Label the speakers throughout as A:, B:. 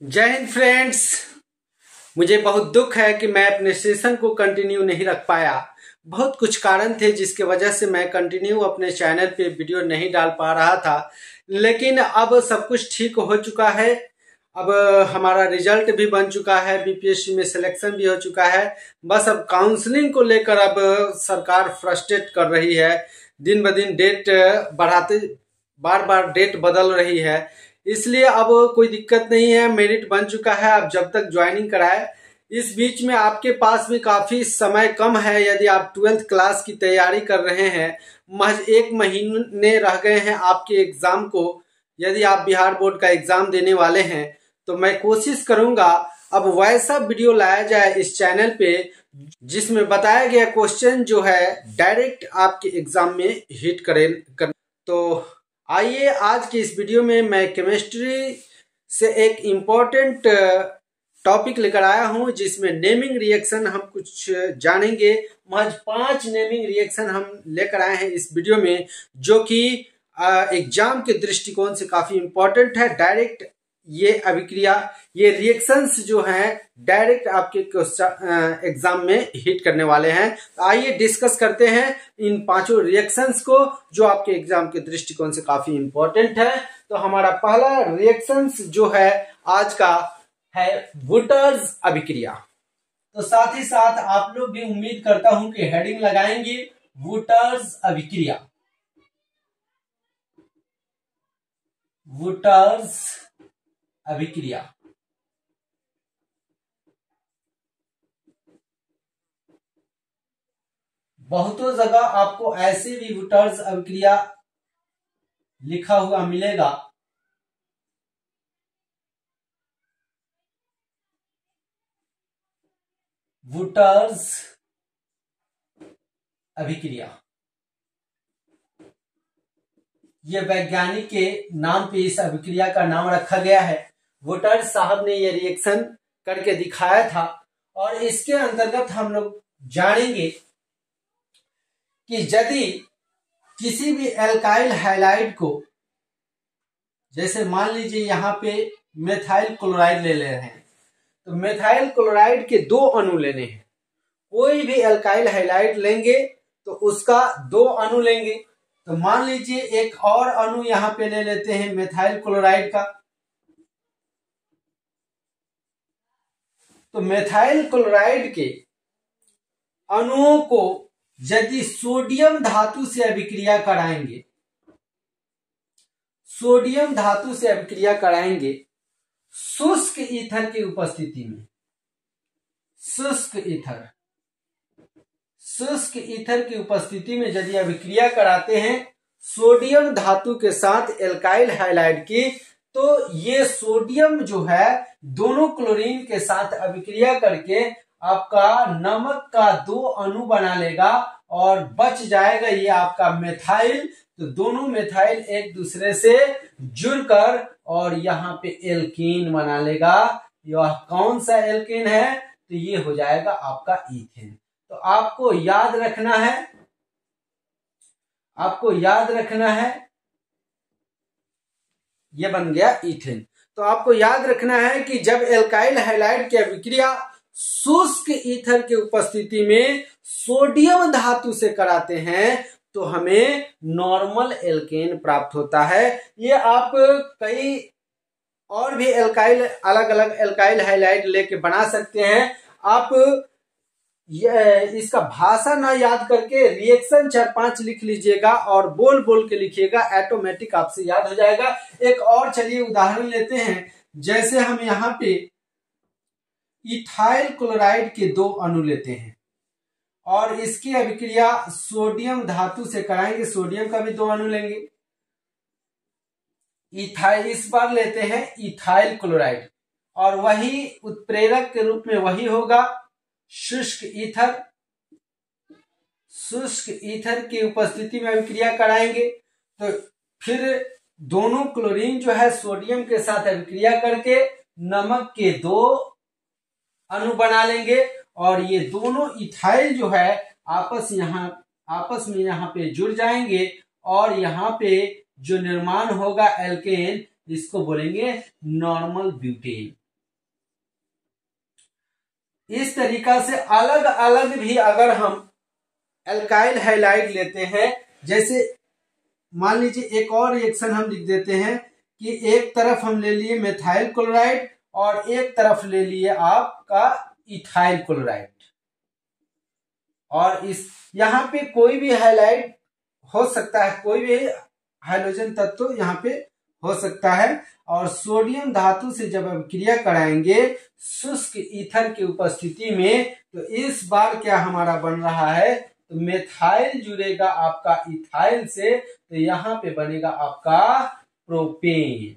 A: जय हिंद फ्रेंड्स। मुझे बहुत दुख है कि मैं अपने सेशन को कंटिन्यू नहीं रख पाया। बहुत कुछ कारण थे जिसके वजह से मैं कंटिन्यू अपने चैनल पे वीडियो नहीं डाल पा रहा था, लेकिन अब सब कुछ ठीक हो चुका है। अब हमारा रिजल्ट भी बन चुका है, बीपीएससी में सिलेक्शन भी हो चुका है। बस अब काउंसलिंग को लेकर अब सरकार फ्रस्ट्रेट कर रही है। दिन ब दिन डेट बढ़ाते, बार बार डेट बदल रही है, इसलिए अब कोई दिक्कत नहीं है। मेरिट बन चुका है, आप जब तक ज्वाइनिंग कराए। इस बीच में आपके पास भी काफी समय कम है। यदि आप 12th क्लास की तैयारी कर रहे हैं, महज 1 महीने रह गए हैं आपके एग्जाम को। यदि आप बिहार बोर्ड का एग्जाम देने वाले हैं तो मैं कोशिश करूंगा अब वैसा वीडियो लाया जाए इस चैनल पे जिसमें बताया गया क्वेश्चन जो है डायरेक्ट आपके एग्जाम में हिट कर। तो आइए आज की इस वीडियो में मैं केमिस्ट्री से एक इम्पोर्टेंट टॉपिक लेकर आया हूं, जिसमें नेमिंग रिएक्शन हम कुछ जानेंगे। महज 5 नेमिंग रिएक्शन हम लेकर आए हैं इस वीडियो में, जो कि एग्जाम के दृष्टिकोण से काफी इम्पोर्टेंट है। डायरेक्ट ये अभिक्रिया, ये रिएक्शंस जो हैं डायरेक्ट आपके एग्जाम में हिट करने वाले हैं। तो आइए डिस्कस करते हैं इन 5 रिएक्शंस को जो आपके एग्जाम के दृष्टिकोण से काफी इंपॉर्टेंट है। तो हमारा पहला रिएक्शंस जो है आज का है वुटर्स अभिक्रिया। तो साथ ही साथ आप लोग भी उम्मीद करता हूं कि हेडिंग लगाएंगे वुटर्स अभिक्रिया। वुटर्स अभिक्रिया बहुतों जगह आपको ऐसे भी वुटर्स अभिक्रिया लिखा हुआ मिलेगा। वुटर्स अभिक्रिया, ये वैज्ञानिक के नाम पे इस अभिक्रिया का नाम रखा गया है। वुटर्स साहब ने ये रिएक्शन करके दिखाया था और इसके अंतर्गत हम लोग जानेंगे कि यदि किसी भी एल्काइल हैलाइड को, जैसे मान लीजिए यहाँ पे मेथाइल क्लोराइड ले रहे हैं, तो मेथाइल क्लोराइड के 2 अणु लेने हैं। कोई भी एल्काइल हैलाइड लेंगे तो उसका 2 अणु लेंगे। तो मान लीजिए एक और अणु यहाँ पे ले लेते हैं मेथाइल क्लोराइड का। तो मेथाइल क्लोराइड के अणुओं को यदि सोडियम धातु से अभिक्रिया कराएंगे, सोडियम धातु से अभिक्रिया कराएंगे शुष्क ईथर की उपस्थिति में, शुष्क ईथर की उपस्थिति में यदि अभिक्रिया कराते हैं सोडियम धातु के साथ एल्काइल हैलाइड की, तो ये सोडियम जो है दोनों क्लोरीन के साथ अभिक्रिया करके आपका नमक का 2 अणु बना लेगा और बच जाएगा ये आपका मेथाइल। तो दोनों मेथाइल एक दूसरे से जुड़कर और यहाँ पे एल्कीन बना लेगा। यह कौन सा एल्कीन है? तो ये हो जाएगा आपका ईथेन। तो आपको याद रखना है, ये बन गया ईथेन। तो आपको याद रखना है कि जब एल्काइल हैलाइड की अभिक्रिया शुष्क ईथर की उपस्थिति में सोडियम धातु से कराते हैं तो हमें नॉर्मल एल्केन प्राप्त होता है। ये आप कई और भी एल्काइल, अलग अलग एल्काइल हैलाइड लेके बना सकते हैं। आप इसका भाषा ना याद करके रिएक्शन 4-5 लिख लीजिएगा और बोल बोल के लिखिएगा, ऑटोमेटिक आपसे याद हो जाएगा। एक और चलिए उदाहरण लेते हैं। जैसे हम यहाँ पे इथाइल क्लोराइड के 2 अणु लेते हैं और इसकी अभिक्रिया सोडियम धातु से कराएंगे, सोडियम का भी 2 अणु लेंगे। इथाइल, इस बार लेते हैं इथाइल क्लोराइड और वही उत्प्रेरक के रूप में वही होगा शुष्क ईथर की उपस्थिति में अभिक्रिया कराएंगे। तो फिर दोनों क्लोरीन जो है सोडियम के साथ अभिक्रिया करके नमक के 2 अणु बना लेंगे और ये दोनों इथाइल जो है आपस में यहाँ पे जुड़ जाएंगे और यहाँ पे जो निर्माण होगा एल्केन, इसको बोलेंगे नॉर्मल ब्यूटेन। इस तरीका से अलग अलग भी अगर हम एल्काइल हैलाइड लेते हैं, जैसे मान लीजिए एक और रिएक्शन हम लिख देते हैं कि एक तरफ हम ले लिए मेथाइल क्लोराइड और एक तरफ ले लिए आपका इथाइल क्लोराइड, और इस यहाँ पे कोई भी हैलाइड हो सकता है, कोई भी हाइड्रोजन तत्व यहाँ पे हो सकता है। और सोडियम धातु से जब अभिक्रिया कराएंगे शुष्क ईथर की उपस्थिति में, तो इस बार क्या हमारा बन रहा है, तो मेथाइल जुड़ेगा आपका इथाइल से, तो यहाँ पे बनेगा आपका प्रोपेन।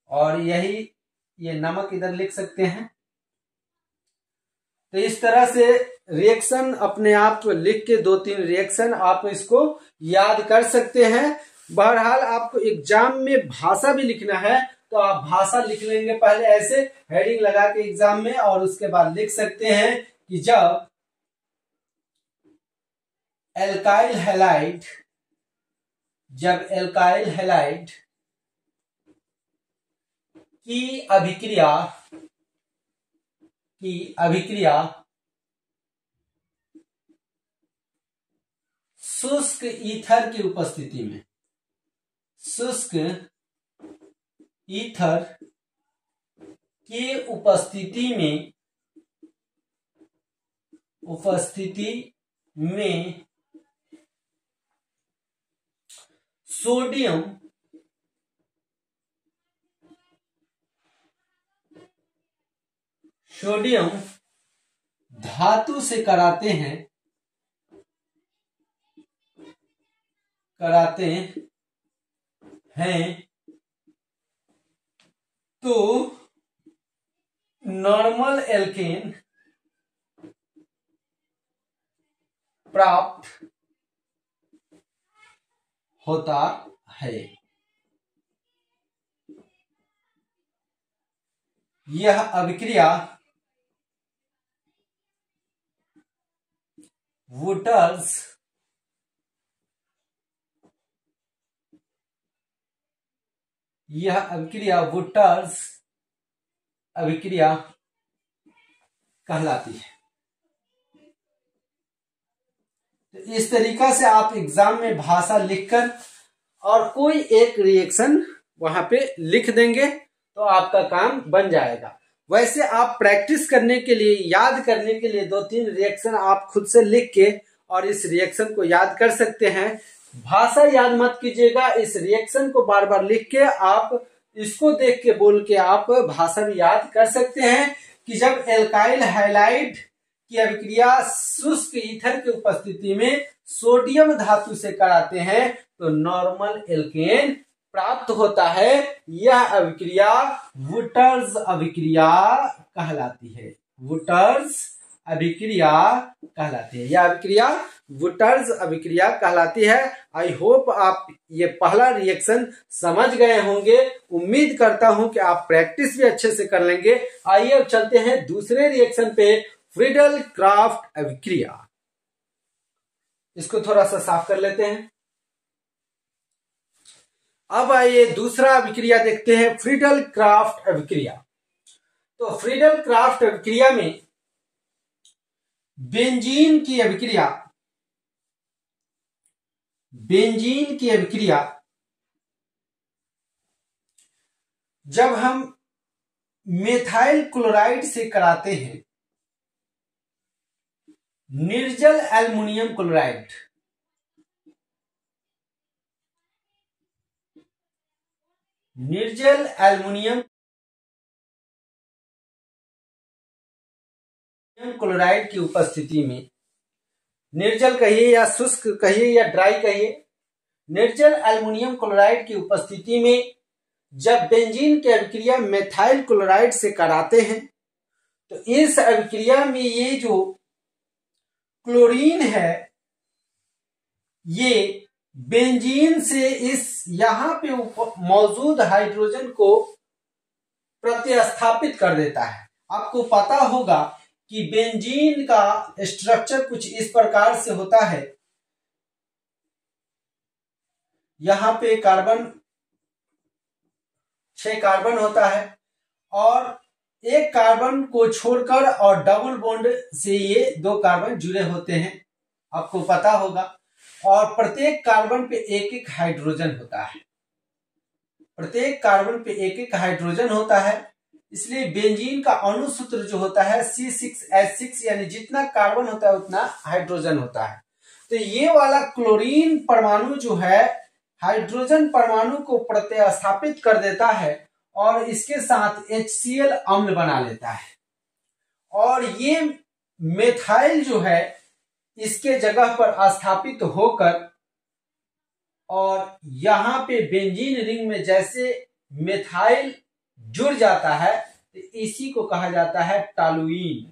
A: और यही ये नमक इधर लिख सकते हैं। तो इस तरह से रिएक्शन अपने आप लिख के 2-3 रिएक्शन आप इसको याद कर सकते हैं। बहरहाल आपको एग्जाम में भाषा भी लिखना है तो आप भाषा लिख लेंगे पहले ऐसे हेडिंग लगा के एग्जाम में, और उसके बाद लिख सकते हैं कि जब एल्काइल हैलाइड की अभिक्रिया शुष्क ईथर की उपस्थिति में, शुष्क ईथर की उपस्थिति में सोडियम धातु से कराते हैं तो नॉर्मल एल्केन प्राप्त होता है। यह अभिक्रिया वुटर्स अभिक्रिया कहलाती है। तो इस तरीका से आप एग्जाम में भाषा लिखकर और कोई एक रिएक्शन वहां पे लिख देंगे तो आपका काम बन जाएगा। वैसे आप प्रैक्टिस करने के लिए, याद करने के लिए 2-3 रिएक्शन आप खुद से लिख के और इस रिएक्शन को याद कर सकते हैं। भाषा याद मत कीजिएगा, इस रिएक्शन को बार बार लिख के आप इसको देख के बोल के आप भाषा भी याद कर सकते हैं कि जब एल्काइल हैलाइड की अभिक्रिया शुष्क ईथर की उपस्थिति में सोडियम धातु से कराते हैं तो नॉर्मल एल्केन प्राप्त होता है। यह अभिक्रिया वुटर्स अभिक्रिया कहलाती है। यह अभिक्रिया वुटर्स अभिक्रिया कहलाती है। आई होप आप ये पहला रिएक्शन समझ गए होंगे। उम्मीद करता हूं कि आप प्रैक्टिस भी अच्छे से कर लेंगे। आइए अब चलते हैं दूसरे रिएक्शन पे, फ्रीडल क्राफ्ट अभिक्रिया। इसको थोड़ा सा साफ कर लेते हैं। अब आइए दूसरा अभिक्रिया देखते हैं, फ्रीडल क्राफ्ट अभिक्रिया। तो फ्रीडल क्राफ्ट अभिक्रिया में बेंजीन की अभिक्रिया जब हम मेथाइल क्लोराइड से कराते हैं निर्जल एल्युमिनियम क्लोराइड, क्लोराइड की उपस्थिति में, निर्जल कहिए या शुष्क कहिए या ड्राई कहिए, निर्जल एल्युमिनियम क्लोराइड की उपस्थिति में जब बेंजीन की अभिक्रिया मेथाइल क्लोराइड से कराते हैं तो इस अभिक्रिया में ये जो क्लोरीन है ये बेंजीन से इस यहां पे मौजूद हाइड्रोजन को प्रतिस्थापित कर देता है। आपको पता होगा कि बेंजीन का स्ट्रक्चर कुछ इस प्रकार से होता है। यहां पे 6 कार्बन होता है और एक कार्बन को छोड़कर और डबल बॉन्ड से ये दो कार्बन जुड़े होते हैं, आपको पता होगा। और प्रत्येक कार्बन पे एक एक हाइड्रोजन होता है, प्रत्येक कार्बन पे एक एक हाइड्रोजन होता है। इसलिए बेंजीन का अणु सूत्र जो होता है C6H6, यानी जितना कार्बन होता है उतना हाइड्रोजन होता है। तो ये वाला क्लोरीन परमाणु जो है हाइड्रोजन परमाणु को प्रतिस्थापित कर देता है और इसके साथ HCl अम्ल बना लेता है, और ये मेथाइल जो है इसके जगह पर स्थापित होकर और यहां पे बेंजीन रिंग में जैसे मेथाइल जुड़ जाता है तो इसी को कहा जाता है टॉलुइन।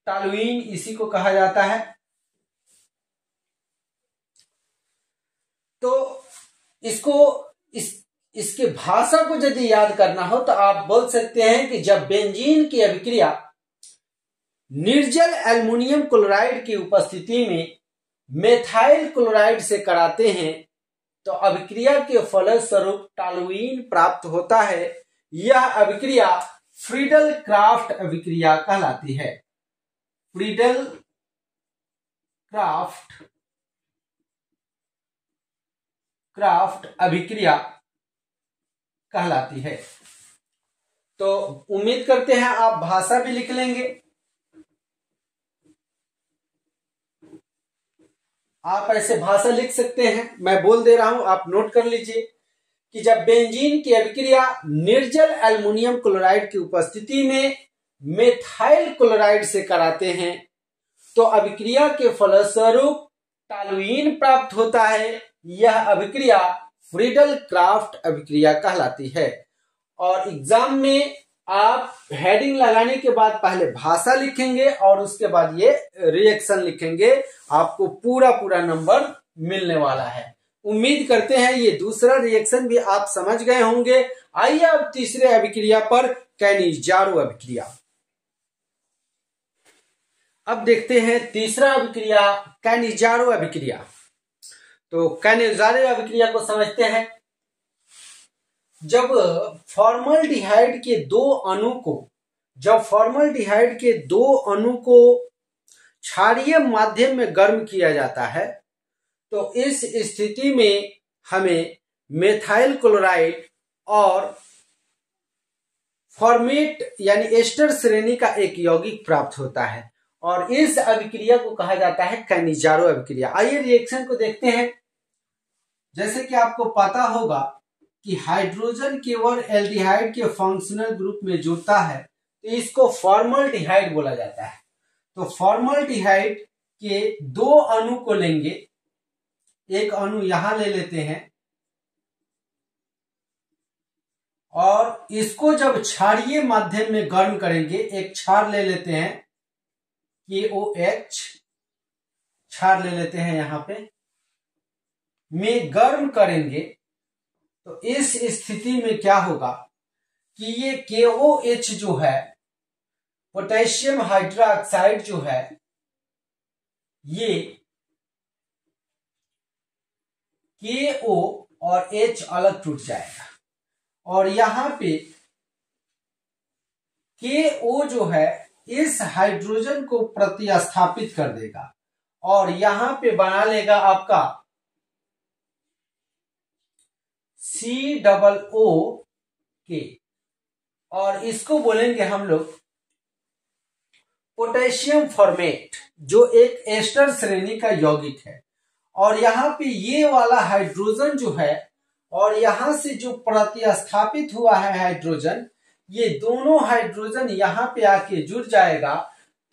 A: टॉलुइन इसी को कहा जाता है। तो इसके भाषा को यदि याद करना हो तो आप बोल सकते हैं कि जब बेंजीन की अभिक्रिया निर्जल एल्युमिनियम क्लोराइड की उपस्थिति में मेथाइल क्लोराइड से कराते हैं तो अभिक्रिया के फलस्वरूप टॉलुइन प्राप्त होता है। यह अभिक्रिया फ्रीडल क्राफ्ट अभिक्रिया कहलाती है। फ्रीडल क्राफ्ट अभिक्रिया कहलाती है। तो उम्मीद करते हैं आप भाषा भी लिख लेंगे। आप ऐसे भाषा लिख सकते हैं, मैं बोल दे रहा हूं, आप नोट कर लीजिए कि जब बेंजीन की अभिक्रिया निर्जल एल्युमिनियम क्लोराइड की उपस्थिति में मेथाइल क्लोराइड से कराते हैं तो अभिक्रिया के फलस्वरूप टॉलुइन प्राप्त होता है। यह अभिक्रिया फ्रीडल क्राफ्ट अभिक्रिया कहलाती है। और एग्जाम में आप हेडिंग लगाने के बाद पहले भाषा लिखेंगे और उसके बाद ये रिएक्शन लिखेंगे, आपको पूरा नंबर मिलने वाला है। उम्मीद करते हैं ये दूसरा रिएक्शन भी आप समझ गए होंगे। आइए अब तीसरे अभिक्रिया पर, कैनिजारो अभिक्रिया। अब देखते हैं तीसरा अभिक्रिया कैनिजारो अभिक्रिया। तो कैनिजारो अभिक्रिया को समझते हैं। जब फॉर्मल्डिहाइड के दो अणु को क्षारीय माध्यम में गर्म किया जाता है तो इस स्थिति में हमें मेथाइल क्लोराइड और फॉर्मेट यानी एस्टर श्रेणी का एक यौगिक प्राप्त होता है और इस अभिक्रिया को कहा जाता है कैनिजारो अभिक्रिया। आइए रिएक्शन को देखते हैं। जैसे कि आपको पता होगा कि हाइड्रोजन केवल एल्डिहाइड के फंक्शनल ग्रुप में जुड़ता है तो इसको फॉर्मल्डिहाइड बोला जाता है। तो फॉर्मल्डिहाइड के दो अणु को लेंगे, एक अणु यहां ले लेते हैं और इसको जब क्षारीय माध्यम में गर्म करेंगे, एक क्षार ले लेते हैं KOH क्षार ले लेते हैं यहां पे, में गर्म करेंगे तो इस स्थिति में क्या होगा कि ये KOH जो है, पोटेशियम हाइड्रोक्साइड जो है, ये KO और H अलग टूट जाएगा और यहां पे KO जो है इस हाइड्रोजन को प्रतिस्थापित कर देगा और यहां पे बना लेगा आपका COO और इसको बोलेंगे हम लोग पोटेशियम फॉर्मेट, जो एक एस्टर श्रेणी का यौगिक है। और यहाँ पे ये वाला हाइड्रोजन जो है और यहां से जो प्रतिस्थापित हुआ है हाइड्रोजन, ये दोनों हाइड्रोजन यहाँ पे आके जुड़ जाएगा।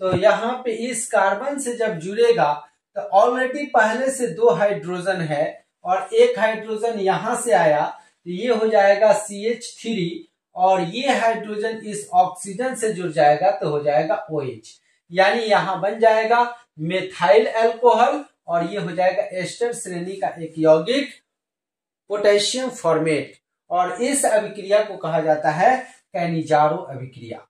A: तो यहाँ पे इस कार्बन से जब जुड़ेगा तो ऑलरेडी पहले से दो हाइड्रोजन है और एक हाइड्रोजन यहां से आया तो ये हो जाएगा CH3 और ये हाइड्रोजन इस ऑक्सीजन से जुड़ जाएगा तो हो जाएगा OH, यानी यहां बन जाएगा मेथाइल अल्कोहल और ये हो जाएगा एस्टर श्रेणी का एक यौगिक पोटेशियम फॉर्मेट। और इस अभिक्रिया को कहा जाता है कैनिजारो अभिक्रिया।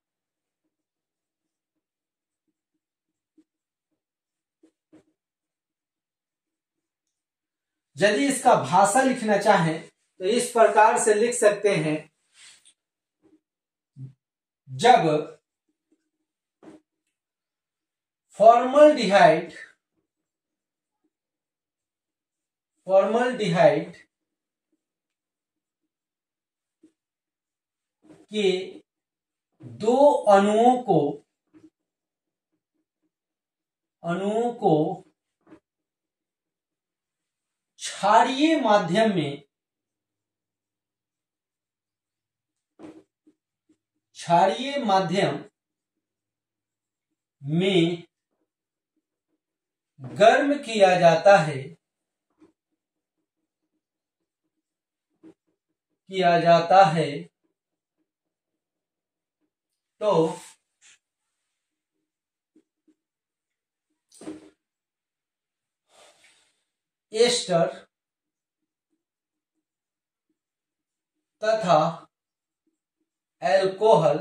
A: यदि इसका भाषा लिखना चाहें तो इस प्रकार से लिख सकते हैं, जब फॉर्मल्डिहाइड के दो अणुओं को क्षारीय माध्यम में गर्म किया जाता है तो एस्टर तथा एल्कोहल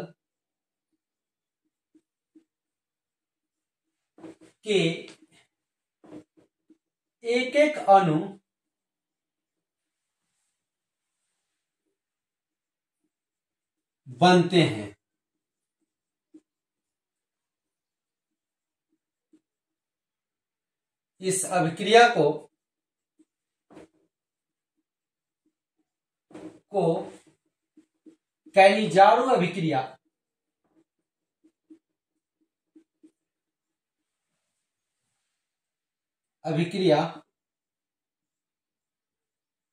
A: के एक एक अणु बनते हैं। इस अभिक्रिया को कैनिजारो अभिक्रिया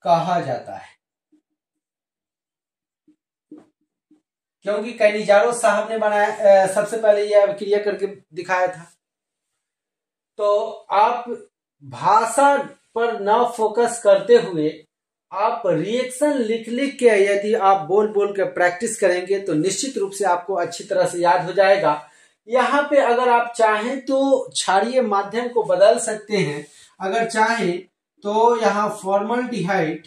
A: कहा जाता है, क्योंकि कैनिजारो साहब ने बनाया, सबसे पहले यह अभिक्रिया करके दिखाया था। तो आप भाषा पर न फोकस करते हुए आप रिएक्शन लिख के यदि आप बोल के प्रैक्टिस करेंगे तो निश्चित रूप से आपको अच्छी तरह से याद हो जाएगा। यहाँ पे अगर आप चाहें तो क्षारीय माध्यम को बदल सकते हैं। अगर चाहें तो यहाँ फॉर्मल्डिहाइड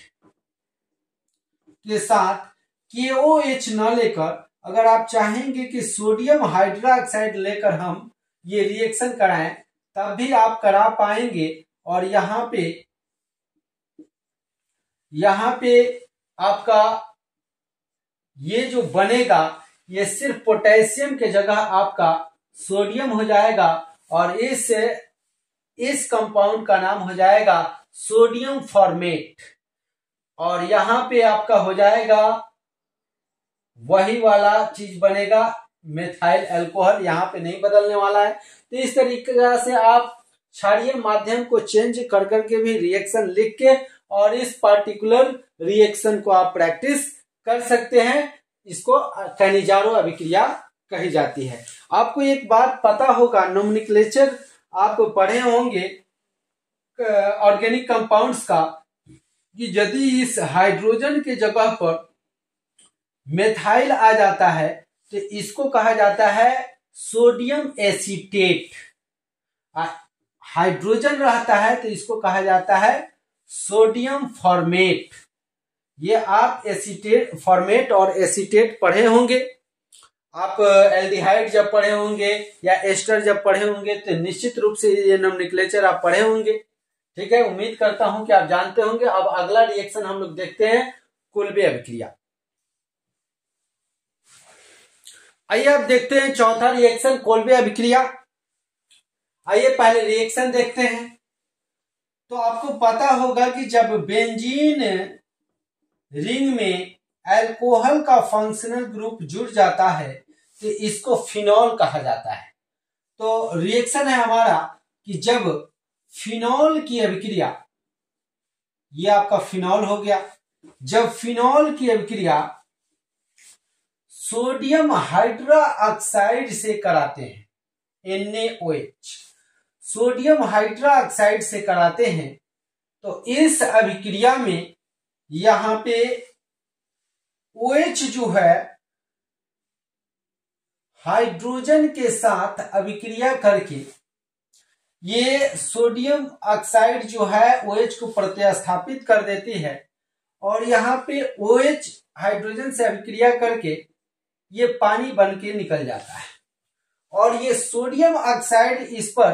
A: के साथ KOH न लेकर, अगर आप चाहेंगे कि सोडियम हाइड्रोक्साइड लेकर हम ये रिएक्शन कराएं, तब भी आप करा पाएंगे। और यहाँ पे आपका ये जो बनेगा, ये सिर्फ पोटेशियम के जगह आपका सोडियम हो जाएगा और इस कंपाउंड का नाम हो जाएगा सोडियम फॉर्मेट। और यहाँ पे आपका हो जाएगा वही वाला चीज बनेगा, मेथाइल अल्कोहल, यहाँ पे नहीं बदलने वाला है। तो इस तरीके से आप क्षारीय माध्यम को चेंज कर करके भी रिएक्शन लिख के और इस पार्टिकुलर रिएक्शन को आप प्रैक्टिस कर सकते हैं। इसको कैनिजारो अभिक्रिया कही जाती है। आपको एक बात पता होगा, नोमेनक्लेचर आप पढ़े होंगे ऑर्गेनिक कंपाउंड्स का, कि यदि इस हाइड्रोजन के जगह पर मेथाइल आ जाता है तो इसको कहा जाता है सोडियम एसीटेट। हाइड्रोजन रहता है तो इसको कहा जाता है सोडियम फॉर्मेट। ये आप एसीटेट, फॉर्मेट और एसीटेट पढ़े होंगे। आप एल्डिहाइड जब पढ़े होंगे या एस्टर जब पढ़े होंगे तो निश्चित रूप से ये नोमेनक्लेचर आप पढ़े होंगे। ठीक है, उम्मीद करता हूं कि आप जानते होंगे। अब अगला रिएक्शन हम लोग देखते हैं, कोल्बे अभिक्रिया। आइए अब देखते हैं चौथा रिएक्शन, कोल्बे अभिक्रिया। आइए पहले रिएक्शन देखते हैं। तो आपको पता होगा कि जब बेंजीन रिंग में अल्कोहल का फंक्शनल ग्रुप जुड़ जाता है तो इसको फिनॉल कहा जाता है। तो रिएक्शन है हमारा कि जब फिनॉल की अभिक्रिया, ये आपका फिनॉल हो गया, जब फिनॉल की अभिक्रिया सोडियम हाइड्रोक्साइड से कराते हैं, NaOH, सोडियम हाइड्रोक्साइड से कराते हैं, तो इस अभिक्रिया में यहां पे OH जो है हाइड्रोजन के साथ अभिक्रिया करके ये सोडियम ऑक्साइड जो है OH को प्रतिस्थापित कर देती है और यहाँ पे OH हाइड्रोजन से अभिक्रिया करके ये पानी बन के निकल जाता है और ये सोडियम ऑक्साइड इस पर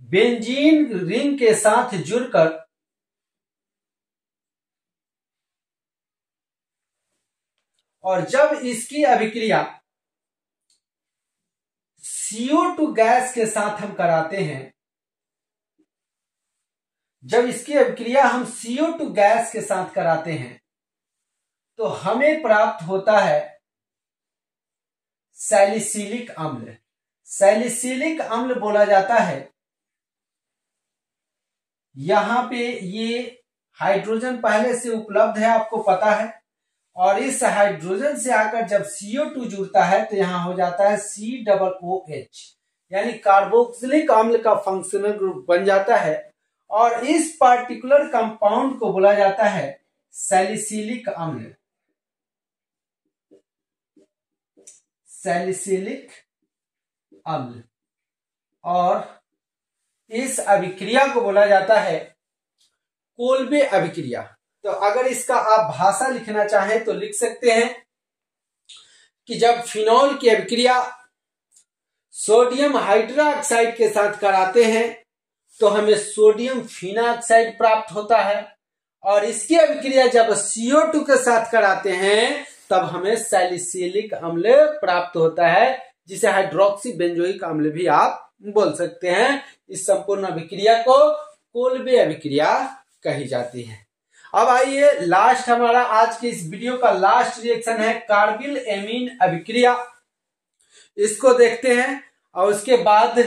A: बेंजीन रिंग के साथ जुड़कर और जब इसकी अभिक्रिया CO2 गैस के साथ हम कराते हैं, जब इसकी अभिक्रिया हम CO2 गैस के साथ कराते हैं तो हमें प्राप्त होता है सैलिसिलिक अम्ल। सैलिसिलिक अम्ल बोला जाता है, यहां पे ये हाइड्रोजन पहले से उपलब्ध है, आपको पता है, और इस हाइड्रोजन से आकर जब CO2 जुड़ता है तो यहां हो जाता है COOH, यानी कार्बोक्सिलिक अम्ल का फंक्शनल ग्रुप बन जाता है, और इस पार्टिकुलर कंपाउंड को बोला जाता है सैलिसिलिक अम्ल। सैलिसिलिक अम्ल, और इस अभिक्रिया को बोला जाता है कोल्बे अभिक्रिया। तो अगर इसका आप भाषा लिखना चाहें तो लिख सकते हैं कि जब फिनॉल की अभिक्रिया सोडियम हाइड्रोक्साइड के साथ कराते हैं तो हमें सोडियम फिनॉक्साइड प्राप्त होता है, और इसकी अभिक्रिया जब CO2 के साथ कराते हैं तब हमें सैलिसिलिक अम्ल प्राप्त होता है, जिसे हाइड्रोक्सी बेंजोइक अम्ल भी आप बोल सकते हैं। इस संपूर्ण अभिक्रिया को कोल्बे अभिक्रिया कही जाती है। अब आइए लास्ट, हमारा आज के इस वीडियो का लास्ट रिएक्शन है कार्बिल एमीन अभिक्रिया। इसको देखते हैं और उसके बाद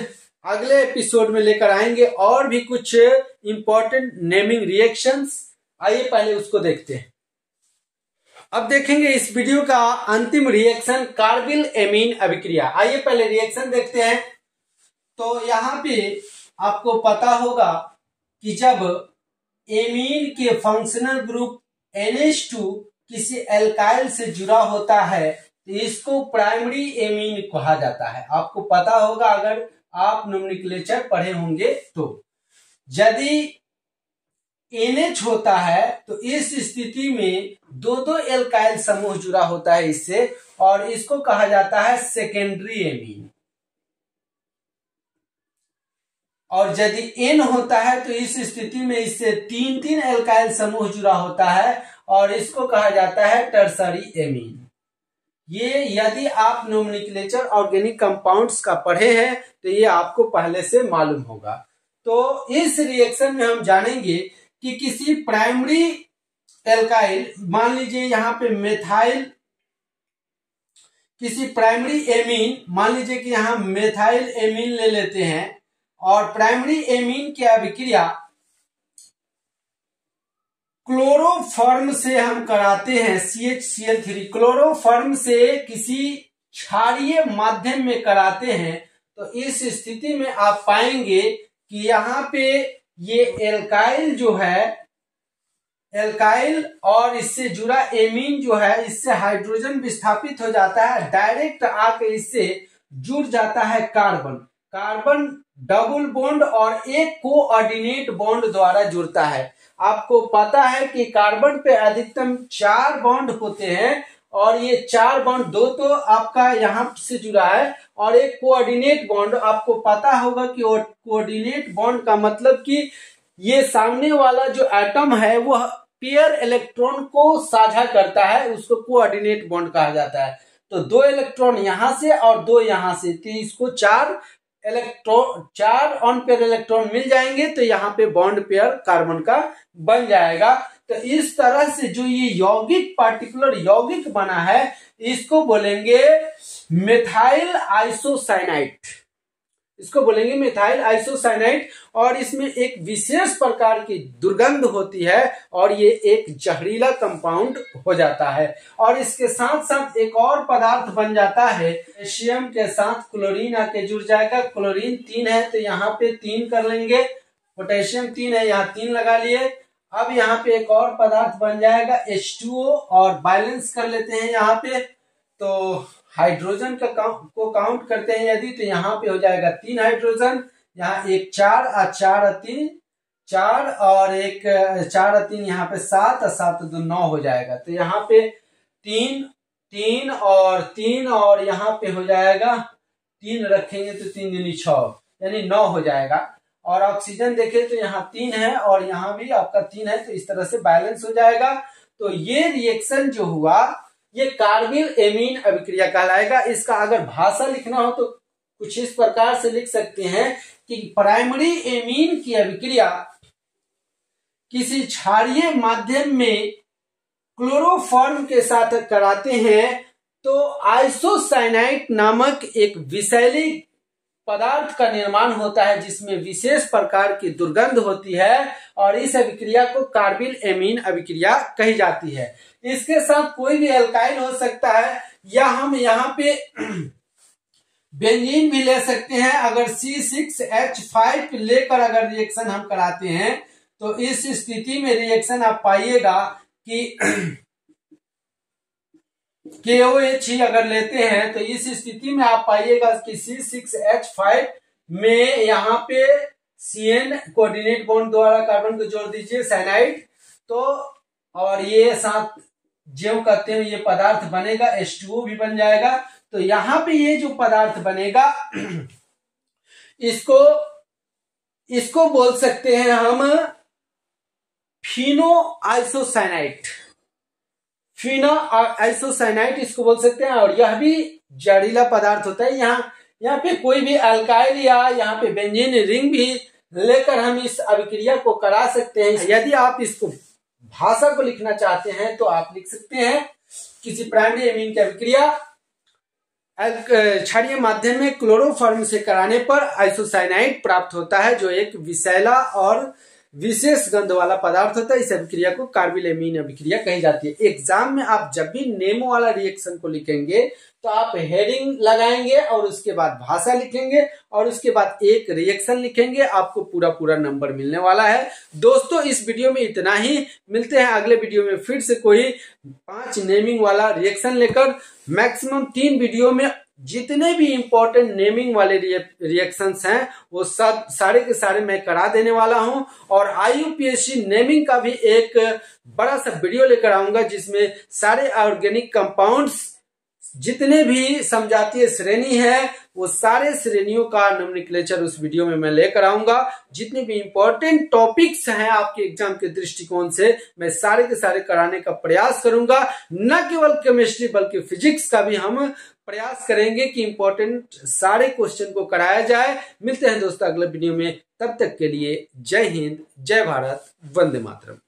A: अगले एपिसोड में लेकर आएंगे और भी कुछ इंपॉर्टेंट नेमिंग रिएक्शंस। आइए पहले उसको देखते हैं। अब देखेंगे इस वीडियो का अंतिम रिएक्शन कार्बिल एमीन अभिक्रिया। आइए पहले रिएक्शन देखते हैं। तो यहाँ पे आपको पता होगा कि जब एमीन के फंक्शनल ग्रुप NH2 किसी एल्काइल से जुड़ा होता है तो इसको प्राइमरी एमीन कहा जाता है। आपको पता होगा अगर आप नोमेनक्लेचर पढ़े होंगे तो। यदि NH होता है तो इस स्थिति में दो एल्काइल समूह जुड़ा होता है इससे, और इसको कहा जाता है सेकेंडरी एमीन। और यदि N होता है तो इस स्थिति में इससे तीन एल्काइल समूह जुड़ा होता है और इसको कहा जाता है टर्सरी एमीन। ये यदि आप नोमेनक्लेचर ऑर्गेनिक कंपाउंड्स का पढ़े हैं तो ये आपको पहले से मालूम होगा। तो इस रिएक्शन में हम जानेंगे कि किसी प्राइमरी एल्काइल, मान लीजिए यहाँ पे मेथाइल, किसी प्राइमरी एमीन, मान लीजिए कि यहाँ मेथाइल एमीन ले लेते हैं, और प्राइमरी एमीन की अभिक्रिया क्लोरोफॉर्म से हम कराते हैं, CHCl3 क्लोरोफॉर्म से किसी क्षारीय माध्यम में कराते हैं, तो इस स्थिति में आप पाएंगे कि यहाँ पे ये एल्काइल जो है, एल्काइल और इससे जुड़ा एमीन जो है, इससे हाइड्रोजन विस्थापित हो जाता है, डायरेक्ट आके इससे जुड़ जाता है कार्बन। कार्बन डबल बॉन्ड और एक कोऑर्डिनेट बॉन्ड द्वारा जुड़ता है। आपको पता है कि कार्बन पे अधिकतम 4 बॉन्ड होते हैं, और ये 4 बॉन्ड, 2 तो आपका यहां से जुड़ा है और एक कोऑर्डिनेट बॉन्ड। आपको पता होगा कि कोऑर्डिनेट बॉन्ड का मतलब कि ये सामने वाला जो एटम है वो पेयर इलेक्ट्रॉन को साझा करता है, उसको कोऑर्डिनेट बॉन्ड कहा जाता है। तो 2 इलेक्ट्रॉन यहां से और 2 यहां से, तो इसको 4 ऑन पेयर इलेक्ट्रॉन मिल जाएंगे, तो यहाँ पे बॉन्ड पेयर कार्बन का बन जाएगा। तो इस तरह से जो ये यौगिक, पार्टिकुलर यौगिक बना है, इसको बोलेंगे मेथाइल आइसोसाइनाइड। इसको बोलेंगे मेथाइल आइसोसाइनाइड, और इसमें एक विशेष प्रकार की दुर्गंध होती है और ये एक जहरीला कंपाउंड हो जाता है। और इसके साथ साथ एक और पदार्थ बन जाता है, पोटेशियम के साथ क्लोरीन आके जुड़ जाएगा। क्लोरीन 3 है तो यहाँ पे 3 कर लेंगे, पोटेशियम 3 है, यहाँ 3 लगा लिए। अब यहाँ पे एक और पदार्थ बन जाएगा H2O, और बैलेंस कर लेते हैं यहाँ पे। तो हाइड्रोजन का को काउंट करते हैं यदि, तो यहाँ पे हो जाएगा 3 हाइड्रोजन, यहाँ एक 4 और 4 और 3 4, और एक 4 और 3 यहाँ पे 7 और 7 2 9 हो जाएगा। तो यहाँ पे 3 3 और 3, और यहाँ पे हो जाएगा 3 रखेंगे तो 3 दूनी 6, यानी 9 हो जाएगा। और ऑक्सीजन देखें तो यहाँ 3 है और यहाँ भी आपका 3 है, तो इस तरह से बैलेंस हो जाएगा। तो ये रिएक्शन जो हुआ ये कार्बिल एमीन अभिक्रिया कहलाएगा। इसका अगर भाषा लिखना हो तो कुछ इस प्रकार से लिख सकते हैं कि प्राइमरी एमीन की अभिक्रिया किसी क्षारीय माध्यम में क्लोरोफॉर्म के साथ कराते हैं तो आइसोसाइनाइड नामक एक विषैली पदार्थ का निर्माण होता है जिसमें विशेष प्रकार की दुर्गंध होती है और इस अभिक्रिया को कार्बिल एमीन अभिक्रिया कही जाती है। इसके साथ कोई भी एल्काइल हो सकता है या हम यहाँ पे बेंजीन भी ले सकते हैं। अगर C6H5 लेकर अगर रिएक्शन हम कराते हैं तो इस स्थिति में रिएक्शन आप पाइएगा कि KOH ही अगर लेते हैं तो इस स्थिति में आप पाइएगा कि C6H5 में यहाँ पे CN कोऑर्डिनेट बॉन्ड द्वारा कार्बन को जोड़ दीजिए साइनाइड, तो और ये साथ ज्यों कहते हैं ये पदार्थ बनेगा, H2O भी बन जाएगा। तो यहाँ पे ये जो पदार्थ बनेगा इसको बोल सकते हैं हम फिनोआइसोसाइनाइड इसको बोल सकते हैं और यह भी जहरीला पदार्थ होता है। यहाँ पे कोई भी अल्काइल या यहाँ पे बेंजीन रिंग भी लेकर हम इस अभिक्रिया को करा सकते हैं। यदि आप इसको भाषा को लिखना चाहते हैं तो आप लिख सकते हैं किसी प्राइमरी एमीन की अभिक्रिया क्षारीय माध्यम में क्लोरोफॉर्म से कराने पर आइसोसाइनाइड प्राप्त होता है जो एक विषैला और विशेष गंध वाला पदार्थ होता है। इस अभिक्रिया को कार्बिल एमीन अभिक्रिया कही जाती है। एग्जाम में आप जब भी नेमो वाला रिएक्शन को लिखेंगे तो आप हेडिंग लगाएंगे और उसके बाद भाषा लिखेंगे और उसके बाद एक रिएक्शन लिखेंगे, आपको पूरा नंबर मिलने वाला है। दोस्तों इस वीडियो में इतना ही, मिलते हैं अगले वीडियो में फिर से कोई 5 नेमिंग वाला रिएक्शन लेकर। मैक्सिमम 3 वीडियो में जितने भी इंपॉर्टेंट नेमिंग वाले रिएक्शंस हैं वो सब सारे के सारे मैं करा देने वाला हूं और IUPAC नेमिंग का भी एक बड़ा सा वीडियो लेकर आऊंगा जिसमें सारे ऑर्गेनिक कंपाउंड्स जितने भी समजातीय श्रेणी है वो सारे श्रेणियों का नोमेनक्लेचर उस वीडियो में मैं लेकर आऊंगा। जितने भी इंपॉर्टेंट टॉपिक्स हैं आपके एग्जाम के दृष्टिकोण से मैं सारे के सारे कराने का प्रयास करूंगा। न केवल केमिस्ट्री बल्कि फिजिक्स का भी हम प्रयास करेंगे कि इंपॉर्टेंट सारे क्वेश्चन को कराया जाए। मिलते हैं दोस्तों अगले वीडियो में, तब तक के लिए जय हिंद, जय भारत, वंदे मातरम।